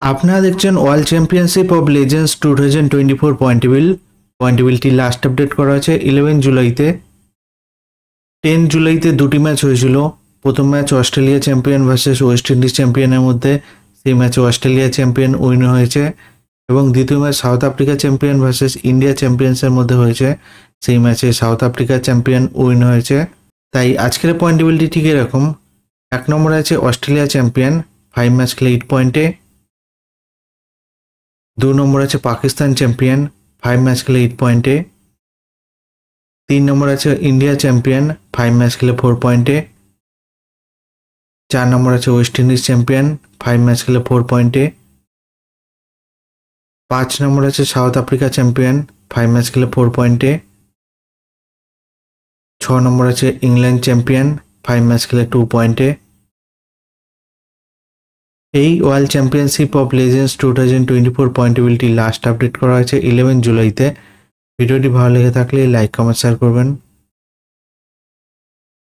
আপনারা দেখছেন world championship of legends 2024 পয়েন্টেবিলিটি last update করা হয়েছে 11 জুলাইতে। 10 জুলাইতে দুটি ম্যাচ হয়েছিল। প্রথম match Australia champion versus West Indies চ্যাম্পিয়নের মধ্যে, সেই ম্যাচে অস্ট্রেলিয়া চ্যাম্পিয়ন উইন হয়েছে। এবং দ্বিতীয় match South Africa champion versus India চ্যাম্পিয়ন্সের মধ্যে হয়েছে, সেই ম্যাচে সাউথ আফ্রিকা চ্যাম্পিয়ন উইন হয়েছে। তাই আজকের পয়েন্টেবিলিটি ঠিক এরকম: 1 নম্বরে আছে অস্ট্রেলিয়া চ্যাম্পিয়ন 5 ম্যাচ খেলে 8 পয়েন্টে। 2 নম্বর আছে পাকিস্তান চ্যাম্পিয়ন 5 ম্যাচ খেলে 8 পয়েন্টে। 3 নম্বর আছে ইন্ডিয়া চ্যাম্পিয়ন 5 ম্যাচ খেলে 4 পয়েন্টে। 4 নম্বর আছে ওয়েস্ট ইন্ডিজ চ্যাম্পিয়ন 5 ম্যাচ খেলে 4 পয়েন্টে। 5 নম্বর আছে সাউথ আফ্রিকা চ্যাম্পিয়ন 5 ম্যাচ খেলে 4 পয়েন্টে। 6 নম্বর আছে ইংল্যান্ড চ্যাম্পিয়ন 5 ম্যাচ খেলে 2 পয়েন্টে। এই world championship of legends 2024 পয়েন্টেবিলিটি last update করা হয়েছে 11 জুলাইতে। ভিডিওটি ভালো লেগে থাকলে লাইক কমেন্ট শেয়ার করবেন।